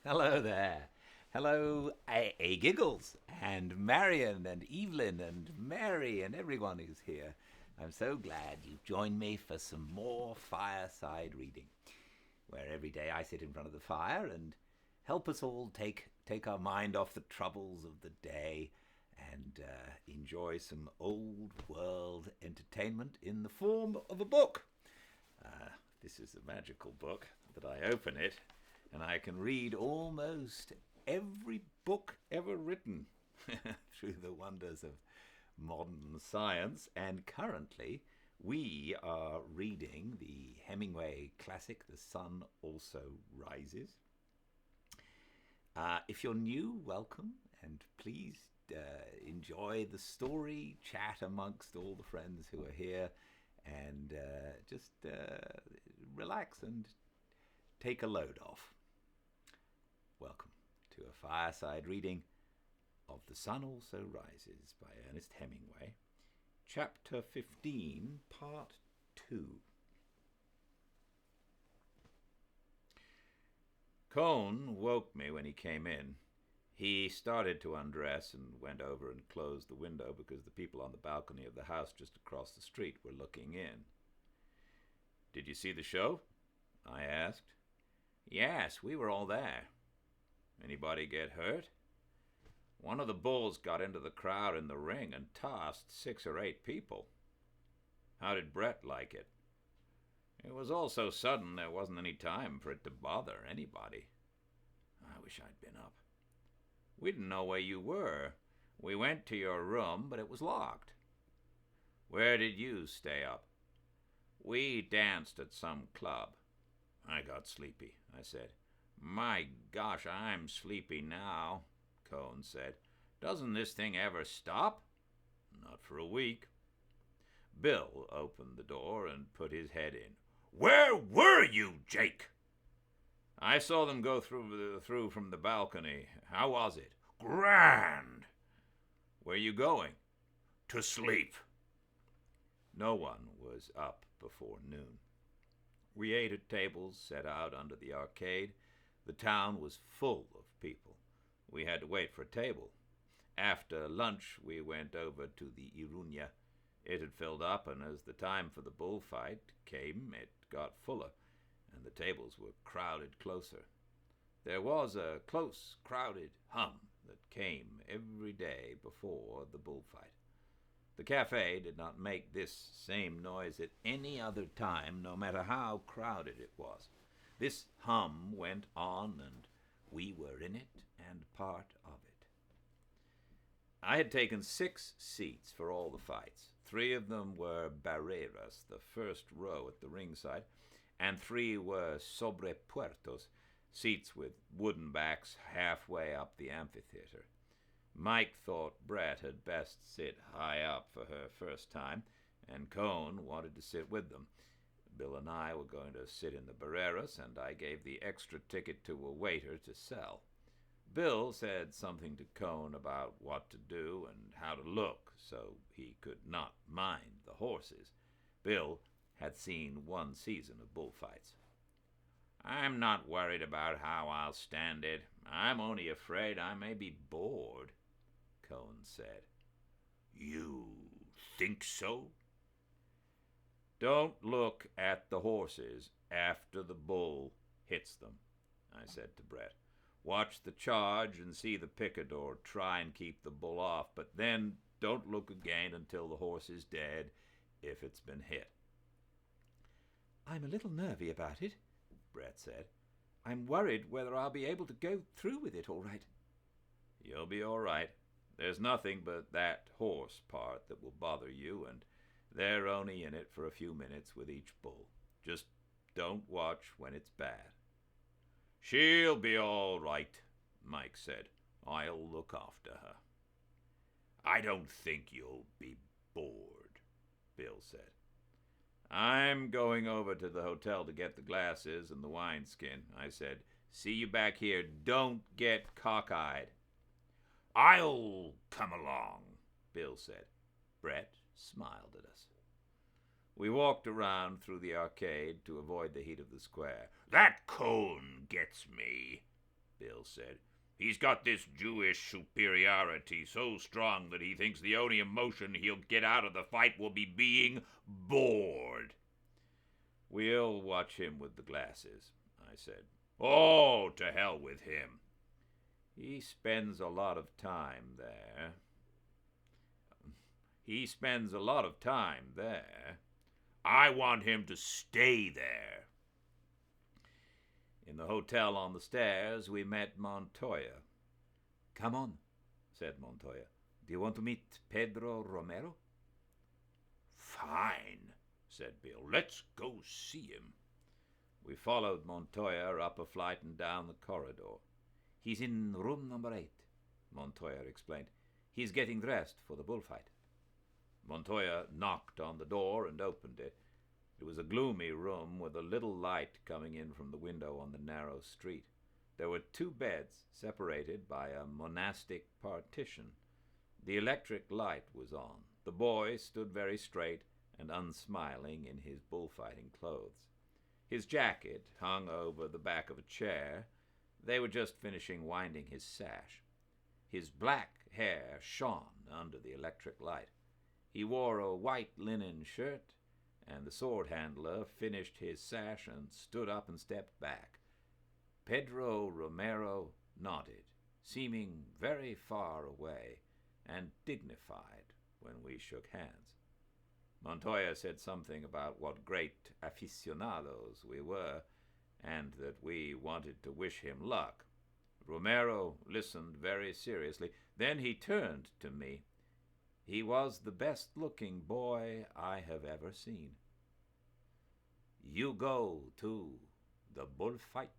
Hello there. Hello, A. Giggles, and Marion, and Evelyn, and Mary, and everyone who's here. I'm so glad you've joined me for some more fireside reading, where every day I sit in front of the fire and help us all take our mind off the troubles of the day and enjoy some old world entertainment in the form of a book. This is a magical book that I open it and I can read almost every book ever written through the wonders of modern science. And currently, we are reading the Hemingway classic, The Sun Also Rises. If you're new, welcome, and please enjoy the story, chat amongst all the friends who are here, and just relax and take a load off. Welcome to a fireside reading of The Sun Also Rises by Ernest Hemingway, Chapter 15, Part 2. Cone woke me when he came in. He started to undress and went over and closed the window because the people on the balcony of the house just across the street were looking in. "Did you see the show?" I asked. "Yes, we were all there." "Anybody get hurt?" "One of the bulls got into the crowd in the ring and tossed 6 or 8 people." "How did Brett like it?" "It was all so sudden there wasn't any time for it to bother anybody." "I wish I'd been up." "We didn't know where you were. We went to your room, but it was locked." "Where did you stay up?" "We danced at some club." "I got sleepy," I said. "My gosh, I'm sleepy now," Cone said. "Doesn't this thing ever stop?" "Not for a week." Bill opened the door and put his head in. "Where were you, Jake?" "I saw them go through from the balcony. How was it?" "Grand." "Where you going?" "To sleep." No one was up before noon. We ate at tables set out under the arcade. The town was full of people. We had to wait for a table. After lunch, we went over to the Iruña. It had filled up, and as the time for the bullfight came, it got fuller, and the tables were crowded closer. There was a close, crowded hum that came every day before the bullfight. The cafe did not make this same noise at any other time, no matter how crowded it was. This hum went on, and we were in it and part of it. I had taken 6 seats for all the fights. 3 of them were barreras, the first row at the ringside, and 3 were sobrepuertos, seats with wooden backs halfway up the amphitheater. Mike thought Brett had best sit high up for her first time, and Cone wanted to sit with them. Bill and I were going to sit in the barreras, and I gave the extra ticket to a waiter to sell. Bill said something to Cone about what to do and how to look, so he could not mind the horses. Bill had seen 1 season of bullfights. "I'm not worried about how I'll stand it. I'm only afraid I may be bored," Cone said. "You think so?" "Don't look at the horses after the bull hits them," I said to Brett. "Watch the charge and see the picador try and keep the bull off, but then don't look again until the horse is dead if it's been hit." "I'm a little nervy about it," Brett said. "I'm worried whether I'll be able to go through with it all right." "You'll be all right. There's nothing but that horse part that will bother you, and they're only in it for a few minutes with each bull. Just don't watch when it's bad." "She'll be all right," Mike said. "I'll look after her." "I don't think you'll be bored," Bill said. "I'm going over to the hotel to get the glasses and the wineskin," I said. "See you back here. Don't get cockeyed." "I'll come along," Bill said. Brett smiled at us. We walked around through the arcade to avoid the heat of the square. "That Cone gets me," Bill said. "He's got this Jewish superiority so strong that he thinks the only emotion he'll get out of the fight will be being bored." "We'll watch him with the glasses," I said. "Oh, to hell with him. He spends a lot of time there. I want him to stay there." In the hotel on the stairs, we met Montoya. "Come on," said Montoya. "Do you want to meet Pedro Romero?" "Fine," said Bill. "Let's go see him." We followed Montoya up a flight and down the corridor. "He's in room number 8, Montoya explained. "He's getting dressed for the bullfight." Montoya knocked on the door and opened it. It was a gloomy room with a little light coming in from the window on the narrow street. There were 2 beds separated by a monastic partition. The electric light was on. The boy stood very straight and unsmiling in his bullfighting clothes. His jacket hung over the back of a chair. They were just finishing winding his sash. His black hair shone under the electric light. He wore a white linen shirt, and the sword handler finished his sash and stood up and stepped back. Pedro Romero nodded, seeming very far away and dignified when we shook hands. Montoya said something about what great aficionados we were, and that we wanted to wish him luck. Romero listened very seriously. Then he turned to me. He was the best-looking boy I have ever seen. "You go to the bullfight,"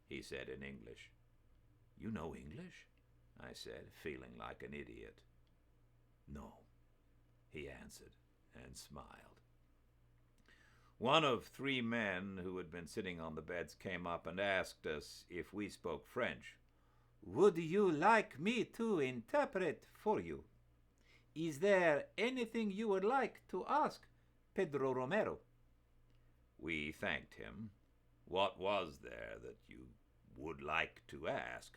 he said in English. "You know English?" I said, feeling like an idiot. "No," he answered and smiled. One of 3 men who had been sitting on the beds came up and asked us if we spoke French. "Would you like me to interpret for you? Is there anything you would like to ask Pedro Romero?" We thanked him. What was there that you would like to ask?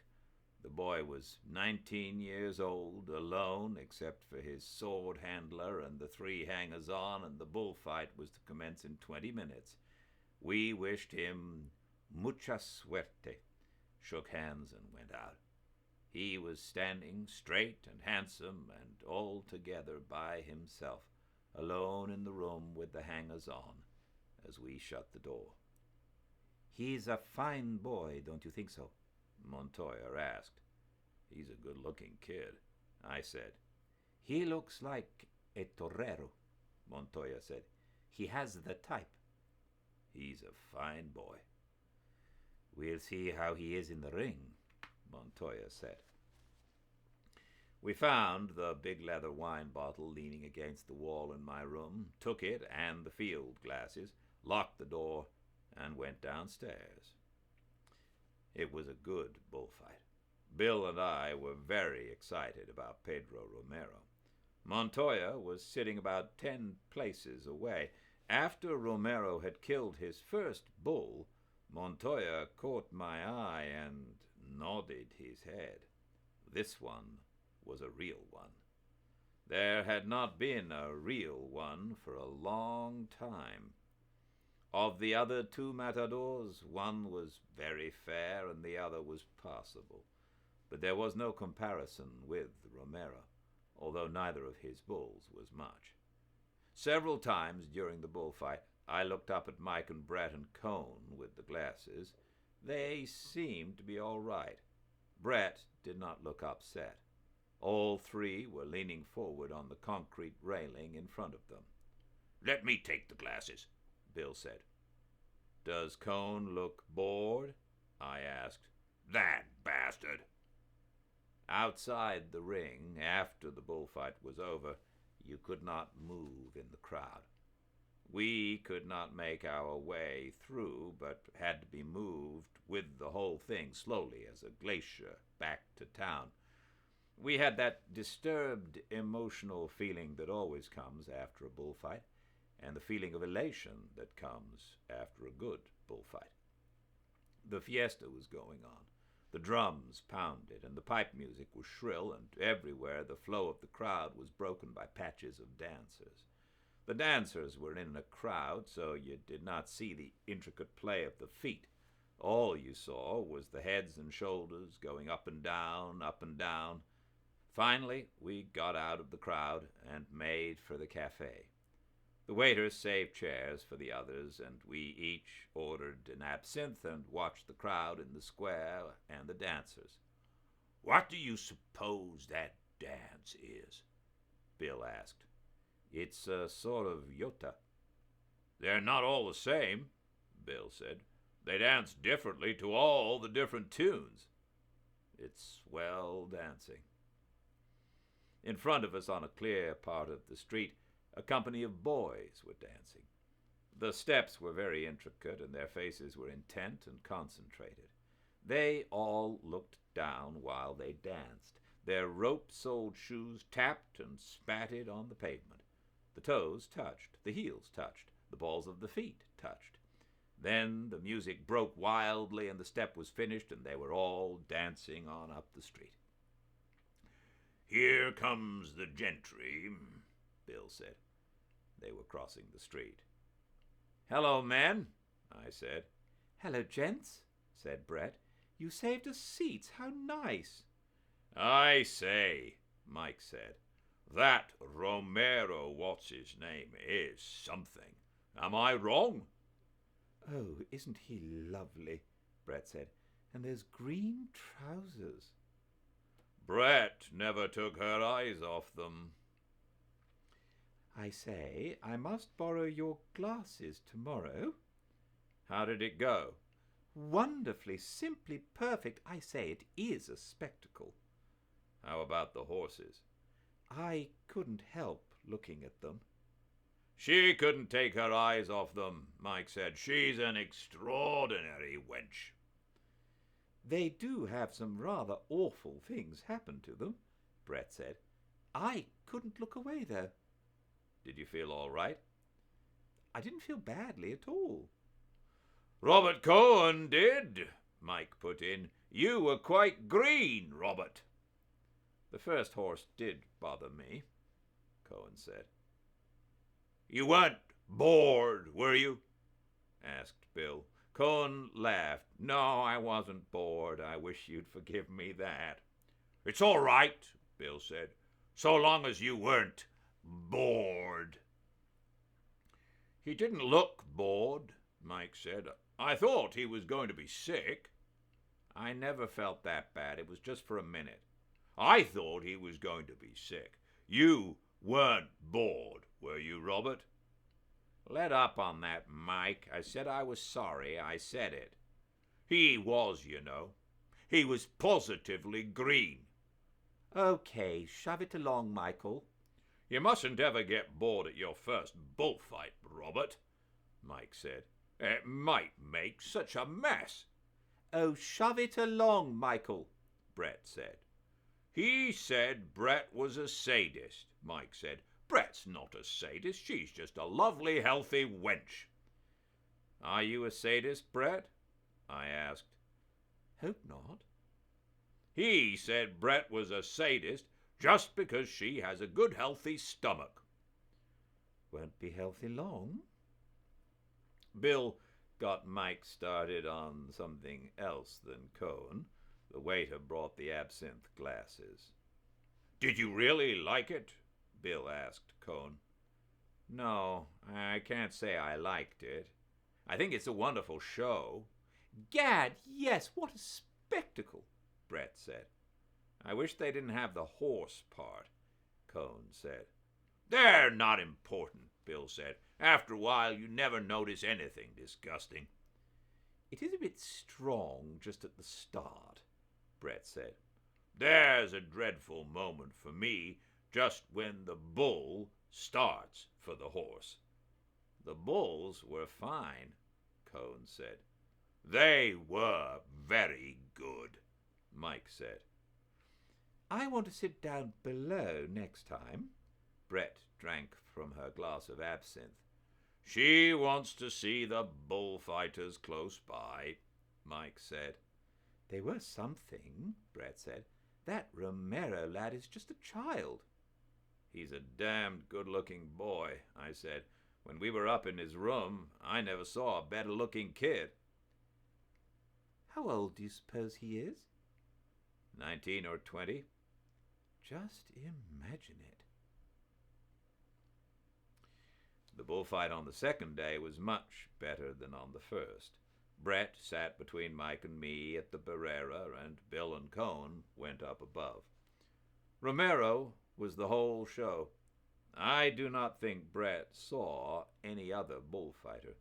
The boy was 19 years old, alone except for his sword handler and the 3 hangers-on, and the bullfight was to commence in 20 minutes. We wished him mucha suerte, shook hands, and went out. He was standing straight and handsome and altogether by himself, alone in the room with the hangers-on, as we shut the door. "He's a fine boy, don't you think so?" Montoya asked. "He's a good-looking kid," I said. "He looks like a torero," Montoya said. "He has the type." "He's a fine boy." "We'll see how he is in the ring," Montoya said. We found the big leather wine bottle leaning against the wall in my room, took it and the field glasses, locked the door, and went downstairs. It was a good bullfight. Bill and I were very excited about Pedro Romero. Montoya was sitting about 10 places away. After Romero had killed his first bull, Montoya caught my eye and nodded his head. This one was a real one. There had not been a real one for a long time. Of the other 2 matadors, one was very fair and the other was passable. But there was no comparison with Romero, although neither of his bulls was much. Several times during the bullfight, I looked up at Mike and Brett and Cone with the glasses. They seemed to be all right. Brett did not look upset. All 3 were leaning forward on the concrete railing in front of them. "Let me take the glasses," Bill said. "Does Cone look bored?" I asked. "That bastard!" Outside the ring, after the bullfight was over, you could not move in the crowd. We could not make our way through, but had to be moved with the whole thing slowly as a glacier back to town. We had that disturbed emotional feeling that always comes after a bullfight, and the feeling of elation that comes after a good bullfight. The fiesta was going on. The drums pounded, and the pipe music was shrill, and everywhere the flow of the crowd was broken by patches of dancers. The dancers were in a crowd, so you did not see the intricate play of the feet. All you saw was the heads and shoulders going up and down, up and down. Finally, we got out of the crowd and made for the cafe. The waiters saved chairs for the others, and we each ordered an absinthe and watched the crowd in the square and the dancers. "What do you suppose that dance is?" Bill asked. It's a sort of yota. "They're not all the same," Bill said. "They dance differently to all the different tunes." It's swell dancing. In front of us on a clear part of the street, a company of boys were dancing. The steps were very intricate, and their faces were intent and concentrated. They all looked down while they danced. Their rope-soled shoes tapped and spatted on the pavement. The toes touched, the heels touched, the balls of the feet touched. Then the music broke wildly, and the step was finished, and they were all dancing on up the street. "Here comes the gentry," Bill said. They were crossing the street. "Hello, men," I said. "Hello, gents," said Brett. "You saved us seats. How nice." "I say," Mike said, "that Romero what's-his-name is something. Am I wrong?" "Oh, isn't he lovely?" Brett said. "And those green trousers." Brett never took her eyes off them. "I say, I must borrow your glasses tomorrow." "How did it go?" "Wonderfully, simply perfect. I say, it is a spectacle." "How about the horses?" "I couldn't help looking at them." "She couldn't take her eyes off them," Mike said. "She's an extraordinary wench." "They do have some rather awful things happen to them," Brett said. "I couldn't look away, though." "Did you feel all right?" "I didn't feel badly at all." "Robert Cohen did," Mike put in. "You were quite green, Robert." "The first horse did bother me," Cohen said. "You weren't bored, were you?" asked Bill. Cohen laughed. "No, I wasn't bored. I wish you'd forgive me that." "It's all right," Bill said, "so long as you weren't bored." "He didn't look bored," Mike said. "I thought he was going to be sick." "I never felt that bad. It was just for a minute." "I thought he was going to be sick. You weren't bored, were you, Robert?" "Let up on that, Mike. I said I was sorry. I said it." "He was, you know. He was positively green." "Okay, shove it along, Michael." "You mustn't ever get bored at your first bullfight, Robert," Mike said. "It might make such a mess." "Oh, shove it along, Michael," Brett said. "He said Brett was a sadist," Mike said. "Brett's not a sadist. She's just a lovely, healthy wench." "Are you a sadist, Brett?" I asked. "Hope not." "He said Brett was a sadist just because she has a good, healthy stomach." "Won't be healthy long." Bill got Mike started on something else than Cohen. The waiter brought the absinthe glasses. "Did you really like it?" Bill asked Cohen. "No, I can't say I liked it. I think it's a wonderful show." "Gad, yes, what a spectacle," Brett said. "I wish they didn't have the horse part," Cohen said. "They're not important," Bill said. "After a while, you never notice anything disgusting." "It is a bit strong just at the start," Brett said. "There's a dreadful moment for me just when the bull starts for the horse." "The bulls were fine," Cohen said. "They were very good," Mike said. "I want to sit down below next time." Brett drank from her glass of absinthe. "She wants to see the bullfighters close by," Mike said. They were something, Brett said. That Romero lad is just a child. He's a damned good-looking boy, I said. When we were up in his room, I never saw a better-looking kid. How old do you suppose he is? 19 or 20. Just imagine it. The bullfight on the second day was much better than on the first. Brett sat between Mike and me at the Barrera, and Bill and Cone went up above. Romero was the whole show. I do not think Brett saw any other bullfighter.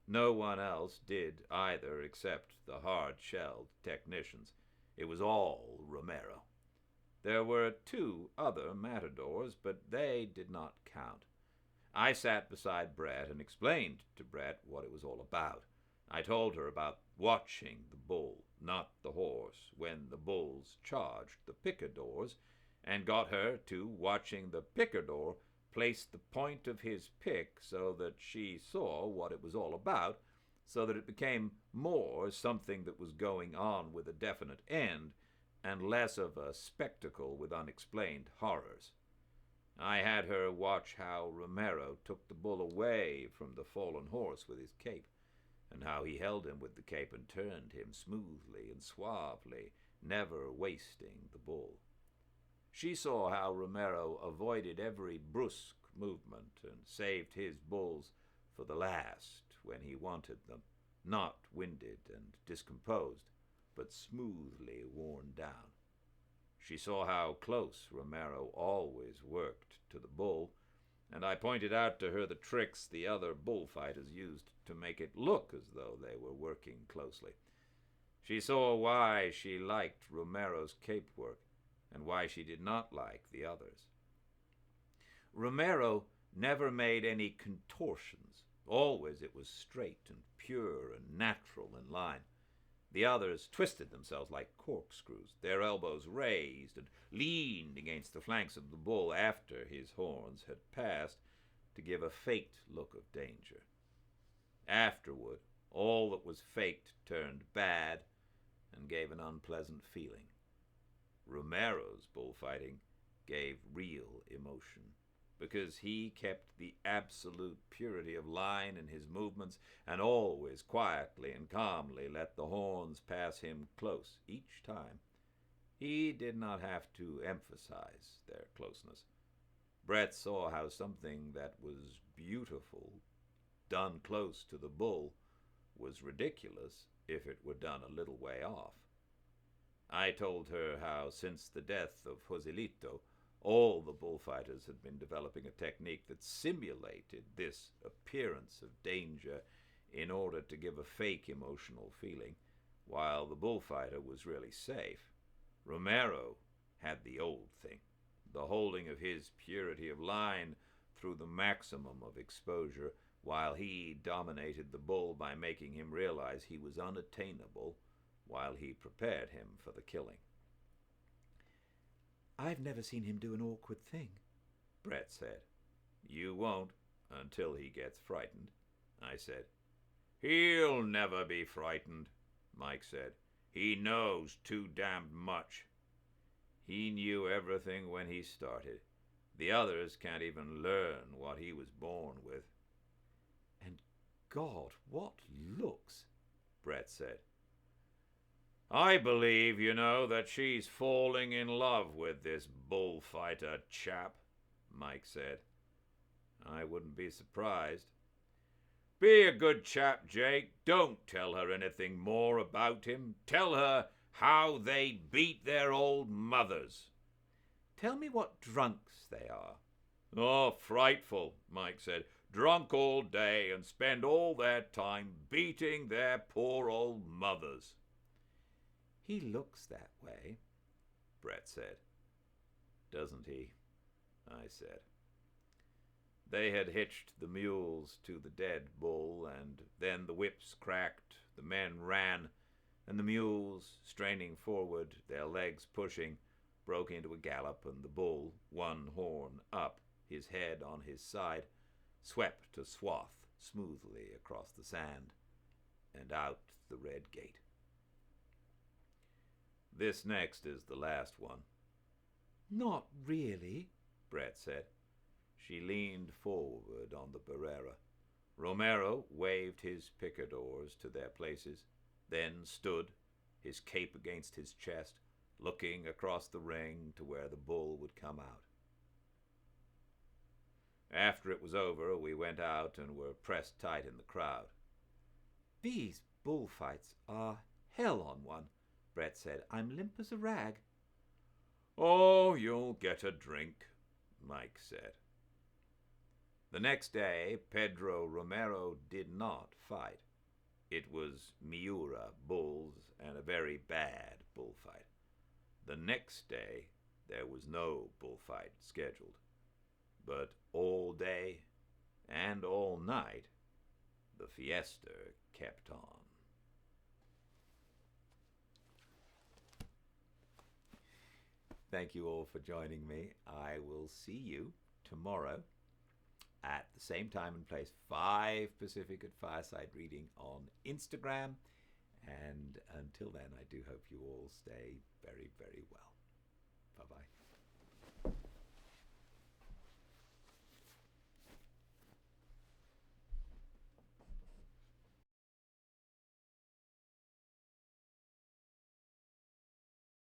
No one else did either except the hard-shelled technicians. It was all Romero. There were 2 other matadors, but they did not count. I sat beside Brett and explained to Brett what it was all about. I told her about watching the bull, not the horse, when the bulls charged the picadors, and got her to watching the picador place the point of his pick so that she saw what it was all about, so that it became more something that was going on with a definite end and less of a spectacle with unexplained horrors. I had her watch how Romero took the bull away from the fallen horse with his cape, and how he held him with the cape and turned him smoothly and suavely, never wasting the bull. She saw how Romero avoided every brusque movement and saved his bulls for the last when he wanted them, not winded and discomposed, but smoothly worn down. She saw how close Romero always worked to the bull, and I pointed out to her the tricks the other bullfighters used to make it look as though they were working closely. She saw why she liked Romero's cape work, and why she did not like the others. Romero never made any contortions. Always it was straight and pure and natural in line. The others twisted themselves like corkscrews, their elbows raised, and leaned against the flanks of the bull after his horns had passed to give a faked look of danger. Afterward, all that was faked turned bad and gave an unpleasant feeling. Romero's bullfighting gave real emotion, because he kept the absolute purity of line in his movements and always quietly and calmly let the horns pass him close each time. He did not have to emphasize their closeness. Brett saw how something that was beautiful, done close to the bull, was ridiculous if it were done a little way off. I told her how, since the death of Joselito, all the bullfighters had been developing a technique that simulated this appearance of danger in order to give a fake emotional feeling, while the bullfighter was really safe. Romero had the old thing, the holding of his purity of line through the maximum of exposure, while he dominated the bull by making him realize he was unattainable while he prepared him for the killing. I've never seen him do an awkward thing, Brett said. You won't until he gets frightened, I said. He'll never be frightened, Mike said. He knows too damned much. He knew everything when he started. The others can't even learn what he was born with. And God, what looks, Brett said. I believe, that she's falling in love with this bullfighter chap, Mike said. I wouldn't be surprised. Be a good chap, Jake. Don't tell her anything more about him. Tell her how they beat their old mothers. Tell me what drunks they are. Oh, frightful, Mike said. Drunk all day and spend all their time beating their poor old mothers. He looks that way, Brett said. Doesn't he? I said. They had hitched the mules to the dead bull, and then the whips cracked, the men ran, and the mules, straining forward, their legs pushing, broke into a gallop, and the bull, one horn up, his head on his side, swept a swath smoothly across the sand and out the red gate. This next is the last one. Not really, Brett said. She leaned forward on the Barrera. Romero waved his picadors to their places, then stood, his cape against his chest, looking across the ring to where the bull would come out. After it was over, we went out and were pressed tight in the crowd. These bullfights are hell on one, Brett said. I'm limp as a rag. Oh, you'll get a drink, Mike said. The next day, Pedro Romero did not fight. It was Miura bulls and a very bad bullfight. The next day, there was no bullfight scheduled. But all day and all night, the fiesta kept on. Thank you all for joining me. I will see you tomorrow at the same time and place, 5 Pacific at Fireside Reading on Instagram. And until then, I do hope you all stay very, very well. Bye-bye.